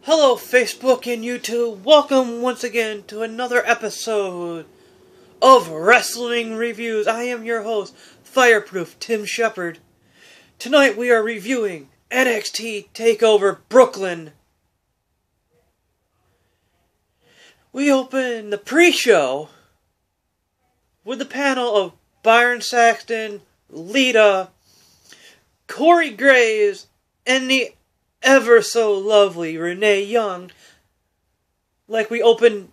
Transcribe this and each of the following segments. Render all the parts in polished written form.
Hello Facebook and YouTube, welcome once again to another episode of Wrestling Reviews. I am your host, Fireproof Tim Shepard. Tonight we are reviewing NXT Takeover Brooklyn. We open the pre-show with the panel of Byron Saxton, Lita, Corey Graves, and the ever so lovely Renee Young. Like we will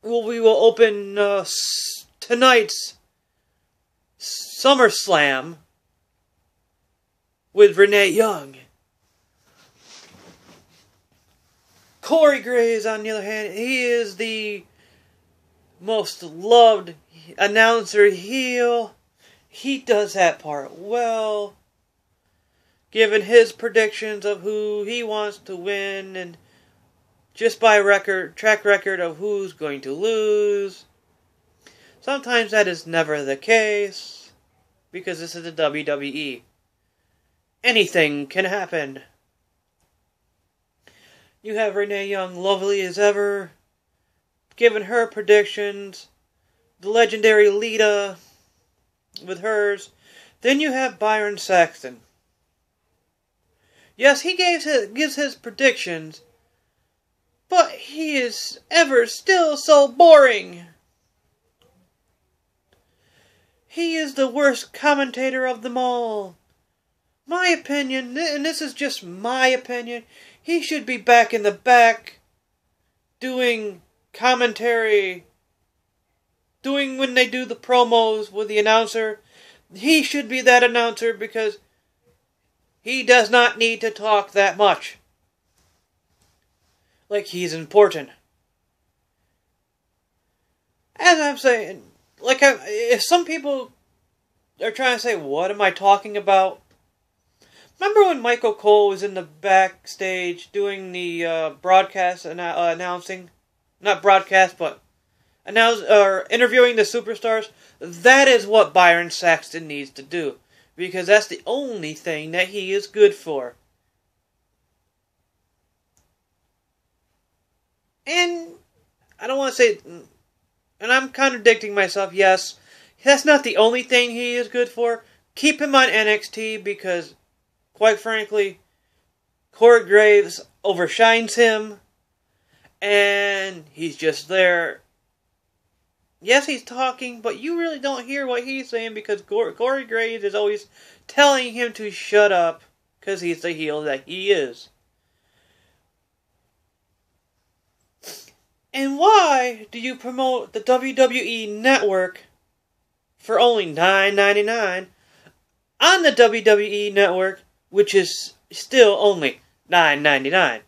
open tonight's SummerSlam with Renee Young. Corey Graves, on the other hand, he is the most loved announcer heel. He does that part well, given his predictions of who he wants to win, and just by track record of who's going to lose. Sometimes that is never the case, because this is the WWE. Anything can happen. You have Renee Young, lovely as ever, giving her predictions. The legendary Lita with hers. Then you have Byron Saxton. Yes, he gives his predictions, but he is ever still so boring. He is the worst commentator of them all. My opinion, and this is just my opinion, he should be back in the back, doing commentary, doing when they do the promos with the announcer. He should be that announcer because he does not need to talk that much. Like he's important. As I'm saying, if some people are trying to say, what am I talking about? Remember when Michael Cole was in the backstage doing the broadcast announcing? Not broadcast, but interviewing the superstars? That is what Byron Saxton needs to do, because that's the only thing that he is good for. And I don't want to say, and I'm contradicting myself, yes, that's not the only thing he is good for. Keep him on NXT because, quite frankly, Corey Graves overshines him, and he's just there. Yes, he's talking, but you really don't hear what he's saying because Corey Graves is always telling him to shut up because he's the heel that he is. And why do you promote the WWE Network for only $9.99 on the WWE Network, which is still only $9.99,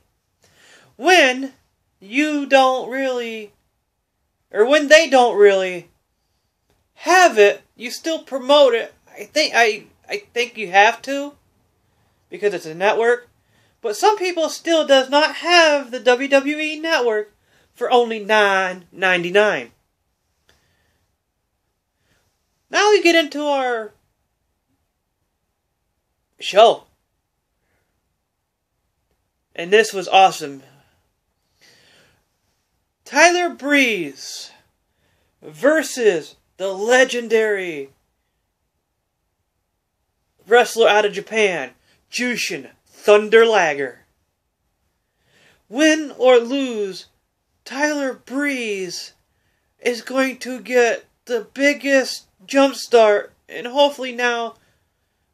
when you don't really, or when they don't really have it, you still promote it? I think you have to, because it's a network. But some people still does not have the WWE Network for only $9.99. Now we get into our show. And this was awesome. Tyler Breeze versus the legendary wrestler out of Japan, Jushin Thunder Liger. Win or lose, Tyler Breeze is going to get the biggest jump start, and hopefully now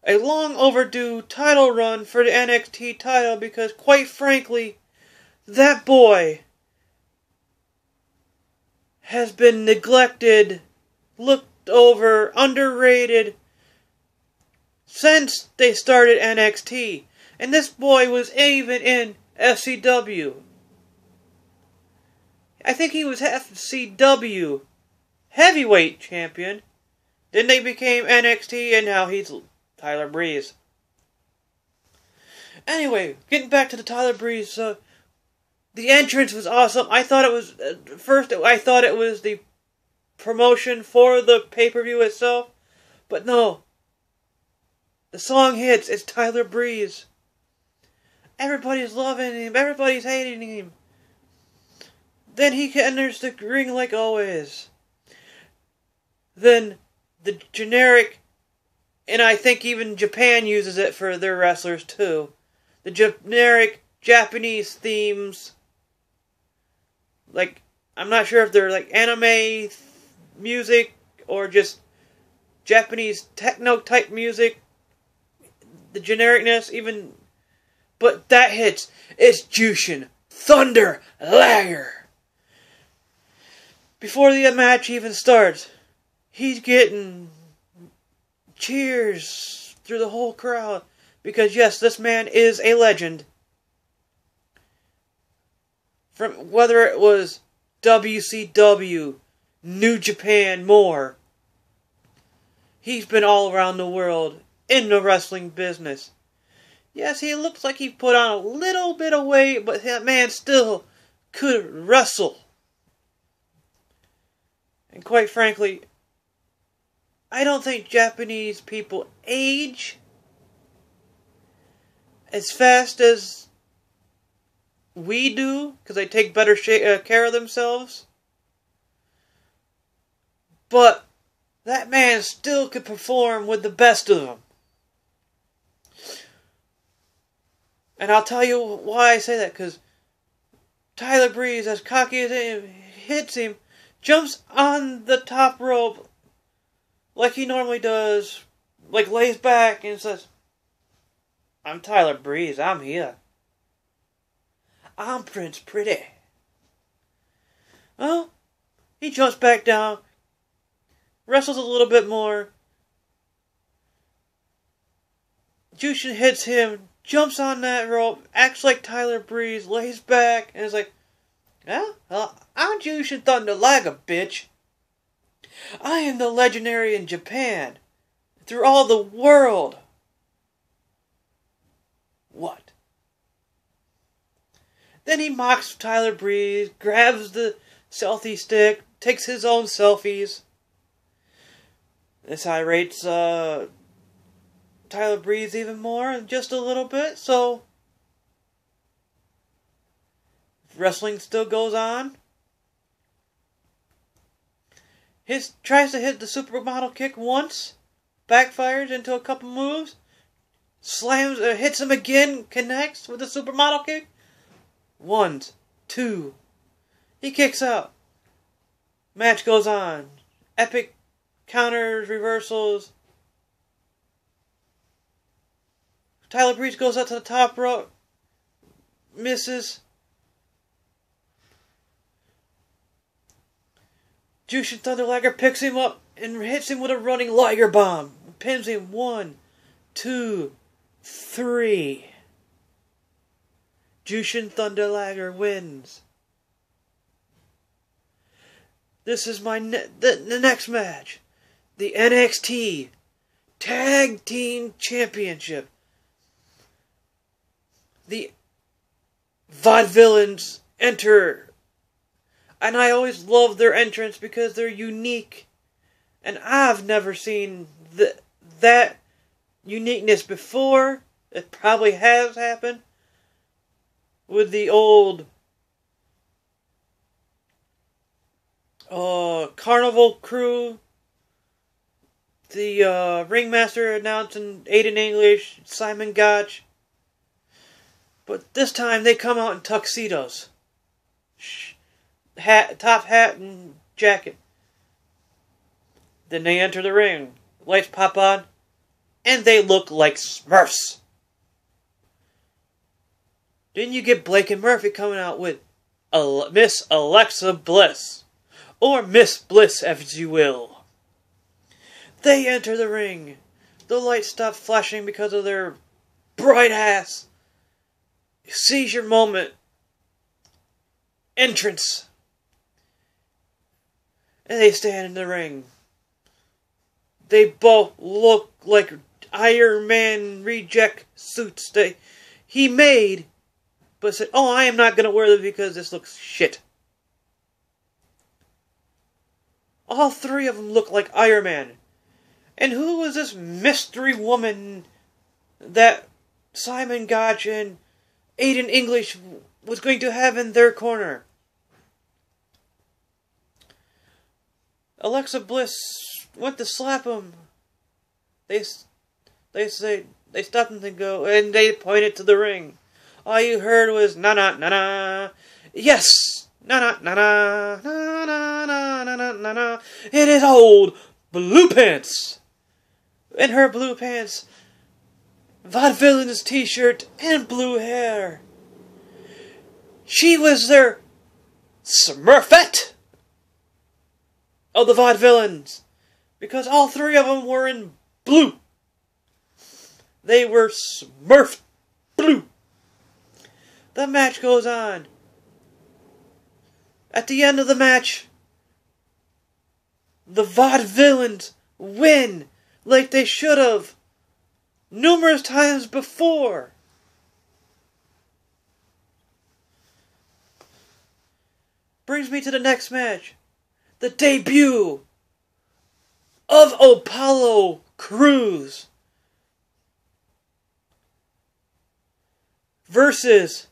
a long overdue title run for the NXT title, because quite frankly, that boy has been neglected, looked over, underrated since they started NXT. And this boy was even in FCW. I think he was FCW heavyweight champion. Then they became NXT, and now he's Tyler Breeze. Anyway, getting back to the Tyler Breeze, the entrance was awesome. I thought it was, I thought it was the promotion for the pay-per-view itself, but no. The song hits, it's Tyler Breeze. Everybody's loving him. Everybody's hating him. Then he enters the ring like always. Then the generic, and I think even Japan uses it for their wrestlers too, the generic Japanese themes. Like, I'm not sure if they're like anime music or just Japanese techno type music. The genericness, even, but that hits. It's Jushin Thunder Liger. Before the match even starts, he's getting cheers through the whole crowd. Because yes, this man is a legend. From whether it was WCW, New Japan, more. He's been all around the world in the wrestling business. Yes, he looks like he put on a little bit of weight, but that man still could wrestle. And quite frankly, I don't think Japanese people age as fast as we do, because they take better care of themselves. But that man still could perform with the best of them. And I'll tell you why I say that, because Tyler Breeze, as cocky as he hits him, jumps on the top rope like he normally does, like lays back and says, "I'm Tyler Breeze, I'm here. I'm Prince Pretty." Well, he jumps back down, wrestles a little bit more. Jushin hits him, jumps on that rope, acts like Tyler Breeze, lays back, and is like, "Yeah, well, I'm Jushin Thunder Liger, bitch. I am the legendary in Japan, through all the world." What? Then he mocks Tyler Breeze, grabs the selfie stick, takes his own selfies. This irates Tyler Breeze even more, just a little bit, so wrestling still goes on. Tries to hit the supermodel kick once, backfires into a couple moves, slams, hits him again, connects with the supermodel kick. 1, 2. He kicks out. Match goes on. Epic counters, reversals. Tyler Breeze goes up to the top rope. Misses. Jushin Thunder Liger picks him up and hits him with a running Liger bomb. Pins him. 1, 2, 3. Jushin Thunder Liger wins. This is the next match. The NXT Tag Team Championship. The Vaudevillains enter. And I always love their entrance because they're unique. And I've never seen that uniqueness before. It probably has happened with the old Carnival crew. The ringmaster announcing Aiden English, Simon Gotch. But this time they come out in tuxedos. Top hat and jacket. Then they enter the ring. Lights pop on. And they look like Smurfs. Then you get Blake and Murphy coming out with Miss Alexa Bliss. Or Miss Bliss, as you will. They enter the ring. The lights stop flashing because of their bright ass seizure moment entrance. And they stand in the ring. They both look like Iron Man reject suits that he made, but said, "Oh, I am not going to wear them because this looks shit." All three of them look like Iron Man. And who was this mystery woman that Simon Gotch and Aiden English was going to have in their corner. Alexa Bliss went to slap him. They stopped him to go, and they pointed to the ring. All you heard was na na na na. Yes, na na na na na na na na na na. It is old Blue Pants. In her blue pants, Vaudevillain's t-shirt, and blue hair. She was their Smurfette of the Vaudevillains, because all three of them were in blue. They were Smurf blue. The match goes on. At the end of the match, the Vaudevillains win like they should have numerous times before. Brings me to the next match. The debut of Apollo Crews versus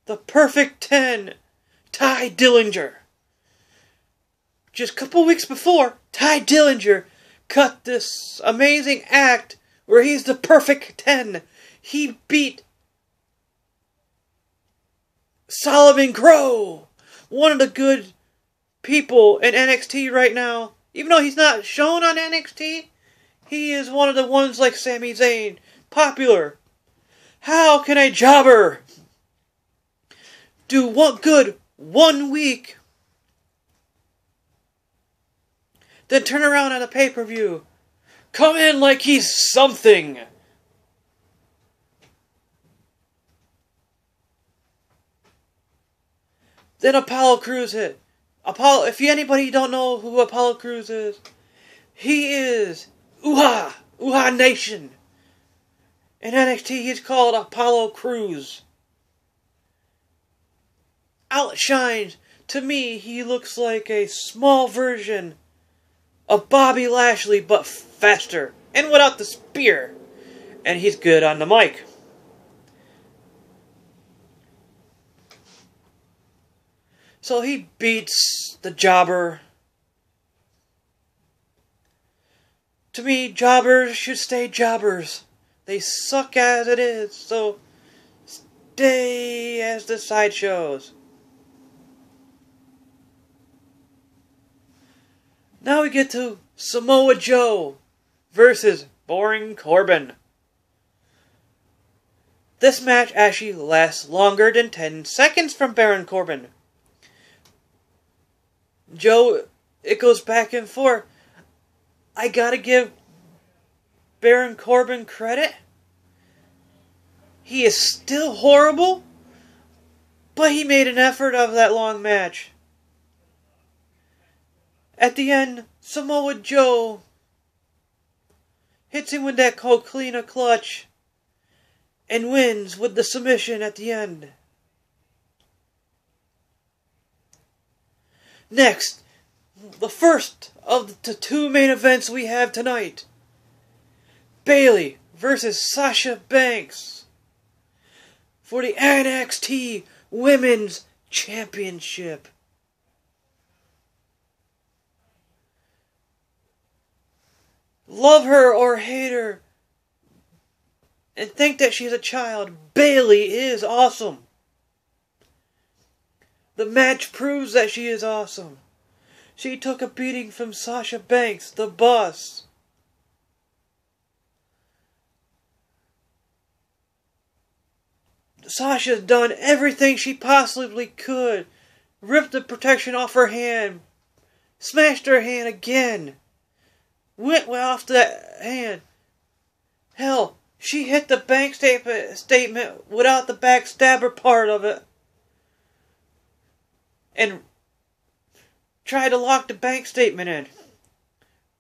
the Perfect 10, Ty Dillinger. Just a couple weeks before, Ty Dillinger cut this amazing act where he's the Perfect 10. He beat Solomon Crow, one of the good people in NXT right now. Even though he's not shown on NXT, he is one of the ones like Sami Zayn, popular. How can a jobber do one week, then turn around at a pay-per-view, come in like he's something? Then Apollo Crews hit. If anybody don't know who Apollo Crews is, he is Uha Nation. In NXT, he's called Apollo Crews. Outshines. To me, he looks like a small version of Bobby Lashley, but faster. And without the spear. And he's good on the mic. So he beats the jobber. To me, jobbers should stay jobbers. They suck as it is, so stay as the sideshows. Now we get to Samoa Joe versus Baron Corbin. This match actually lasts longer than 10 seconds from Baron Corbin. Joe, it goes back and forth. I gotta give Baron Corbin credit. He is still horrible, but he made an effort of that long match. At the end, Samoa Joe hits him with that Coquina clutch and wins with the submission at the end. Next, the first of the two main events we have tonight. Bayley versus Sasha Banks for the NXT Women's Championship. Love her or hate her and think that she's a child, Bayley is awesome. The match proves that she is awesome. She took a beating from Sasha Banks, the boss. Sasha's done everything she possibly could. Ripped the protection off her hand. Smashed her hand again. Went off that hand. Hell, she hit the bank statement without the backstabber part of it. And tried to lock the bank statement in.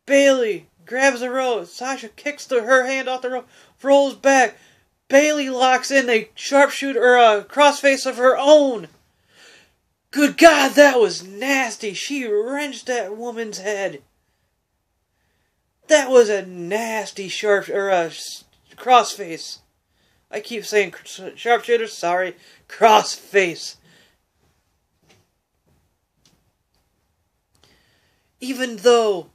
Bayley grabs the rope. Sasha kicks her hand off the rope. Rolls back. Bayley locks in a sharpshooter or a crossface of her own. Good God, that was nasty. She wrenched that woman's head. That was a nasty crossface. I keep saying sharpshooter, sorry, crossface. Even though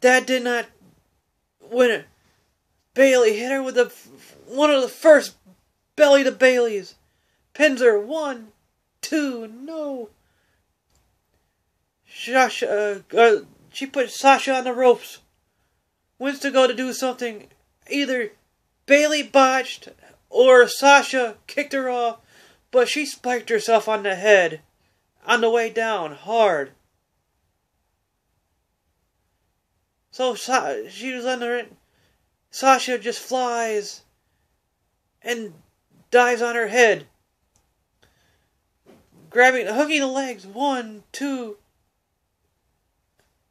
that did not win it, Bayley hit her with one of the first belly to Baileys. Pins her 1, 2, no. She put Sasha on the ropes. Went to go to do something. Either Bayley botched or Sasha kicked her off, but she spiked herself on the head on the way down hard. So she was under it. Sasha just flies and dives on her head. Hooking the legs. 1, 2.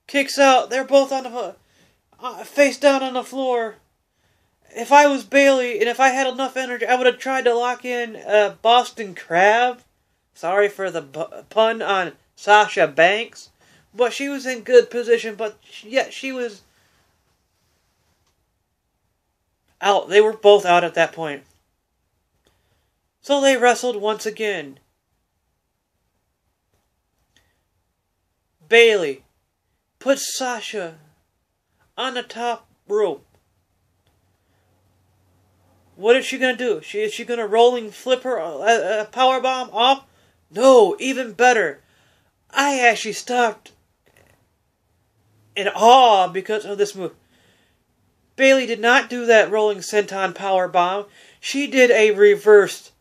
Kicks out. They're both on the face down on the floor. If I was Bayley and if I had enough energy, I would have tried to lock in Boston Crab. Sorry for the pun on Sasha Banks. But she was in good position, but yet she was out. They were both out at that point. So they wrestled once again. Bayley puts Sasha on the top rope. What is she going to do? Is she going to rolling flip her a powerbomb off? No, even better. I actually stopped in awe because of this move. Bayley did not do that rolling senton powerbomb. She did a reverse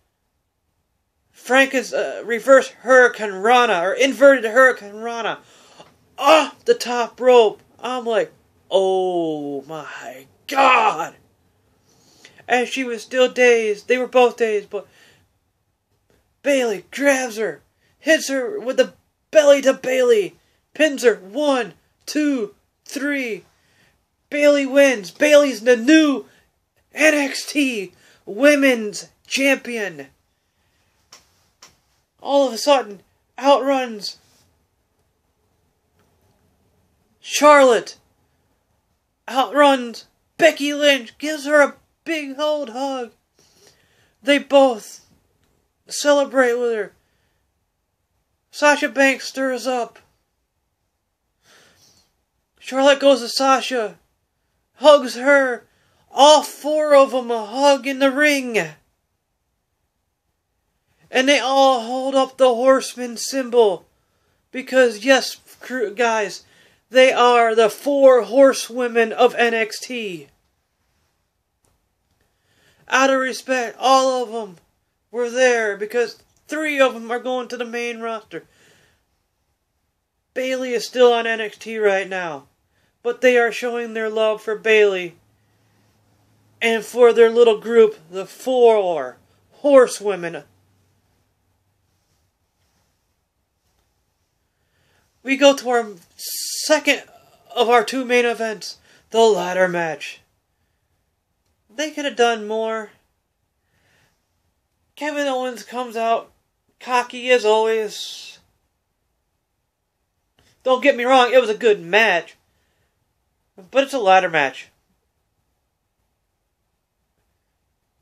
Hurricane Rana, or inverted Hurricane Rana, off the top rope. I'm like, oh my God. And she was still dazed. They were both dazed, but Bayley grabs her, hits her with the belly to Bayley, pins her 1, 2, 3. Bayley wins. Bayley's the new NXT Women's Champion. All of a sudden, outruns Charlotte. Outruns Becky Lynch. Gives her a big old hug. They both celebrate with her. Sasha Banks stirs up. Charlotte goes to Sasha. Hugs her. All 4 of them a hug in the ring. And they all hold up the horseman symbol. Because, yes, guys, they are the 4 horsewomen of NXT. Out of respect, all of them were there because 3 of them are going to the main roster. Bayley is still on NXT right now. But they are showing their love for Bayley. And for their little group, the 4 horsewomen. We go to our second of our 2 main events. The ladder match. They could have done more. Kevin Owens comes out cocky as always. Don't get me wrong, it was a good match. But it's a ladder match.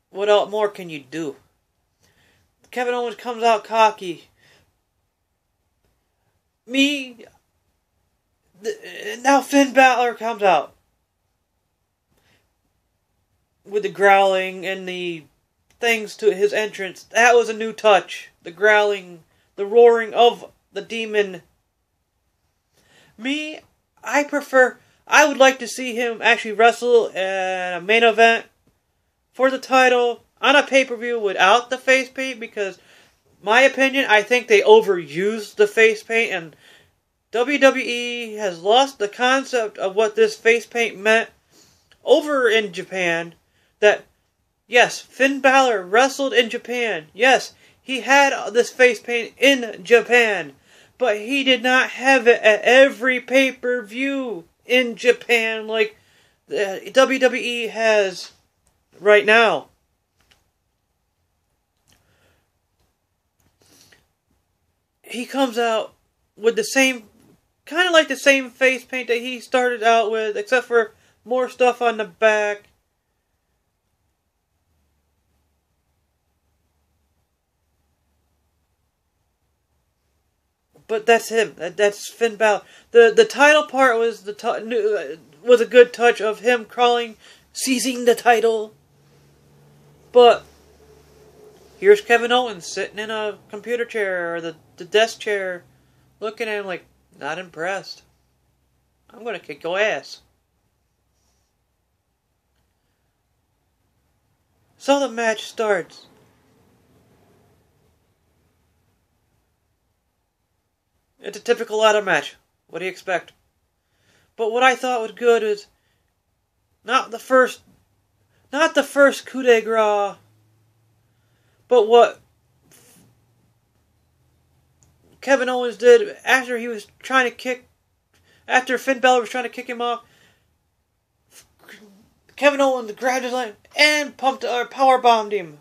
What else more can you do? Kevin Owens comes out cocky. Now Finn Balor comes out. With the growling and the things to his entrance. That was a new touch. The growling, the roaring of the demon. I would like to see him actually wrestle in a main event for the title on a pay-per-view without the face paint, because, my opinion, I think they overused the face paint, and WWE has lost the concept of what this face paint meant over in Japan. That, yes, Finn Balor wrestled in Japan. Yes, he had this face paint in Japan, but he did not have it at every pay-per-view in Japan like the WWE has right now. He comes out with the same, kind of like the same face paint that he started out with, except for more stuff on the back. But that's him. That's Finn Balor. The title part was was a good touch of him crawling, seizing the title. But here's Kevin Owens sitting in a computer chair or the desk chair, looking at him like, not impressed. I'm gonna kick your ass. So the match starts. It's a typical ladder match. What do you expect? But what I thought was good is not the first coup de grace, but what Kevin Owens did after Finn Balor was trying to kick him off. Kevin Owens grabbed his leg and powerbombed him.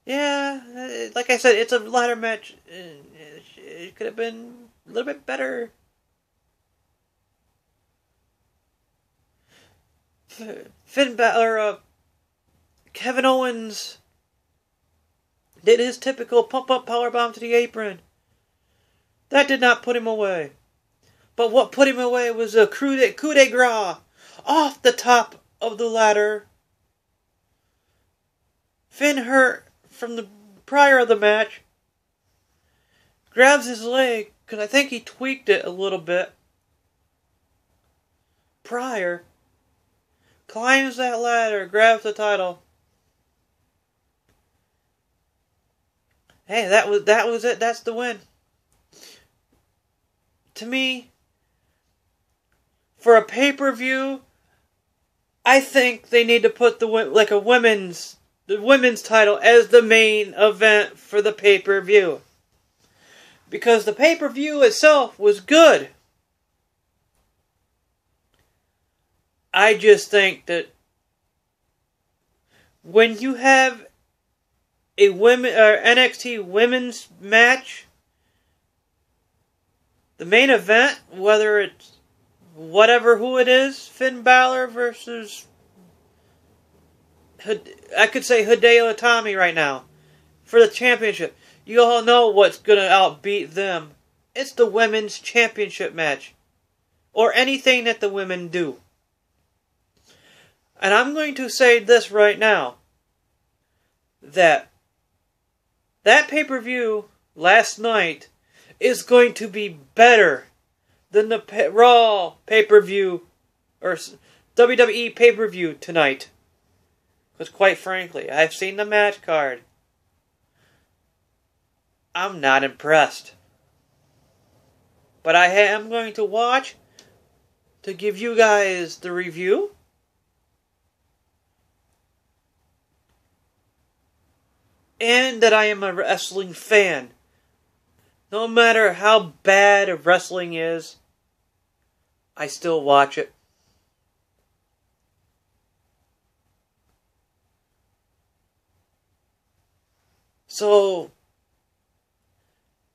Yeah, like I said, it's a ladder match. It could have been a little bit better. Kevin Owens did his typical pump-up powerbomb to the apron. That did not put him away. But what put him away was a coup de grace off the top of the ladder. Finn hurt from the prior of the match. Grabs his leg, because I think he tweaked it a little bit. Prior. Climbs that ladder, grabs the title. Hey, that was it. That's the win. To me, for a pay-per-view, I think they need to put the women's title as the main event for the pay-per-view. Because the pay-per-view itself was good. I just think that when you have a NXT women's match, the main event, whether it's who it is, Finn Balor versus, I could say Hideo Itami right now, for the championship. You all know what's going to outbeat them. It's the women's championship match. Or anything that the women do. And I'm going to say this right now. That pay-per-view last night is going to be better than the Raw pay-per-view or WWE pay-per-view tonight. Because quite frankly, I've seen the match card. I'm not impressed. But I am going to watch to give you guys the review. And that I am a wrestling fan. No matter how bad wrestling is, I still watch it. So,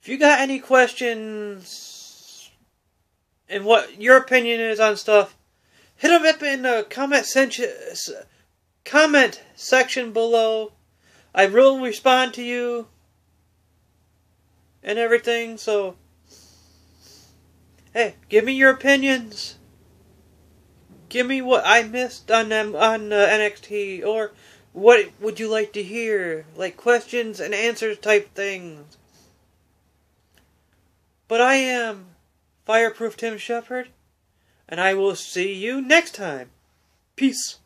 if you got any questions and what your opinion is on stuff, hit them up in the comment section below. I will respond to you and everything, so hey, give me your opinions. Give me what I missed on NXT, or what would you like to hear, like questions and answers type things. But I am Fireproof Tim Shepard, and I will see you next time. Peace.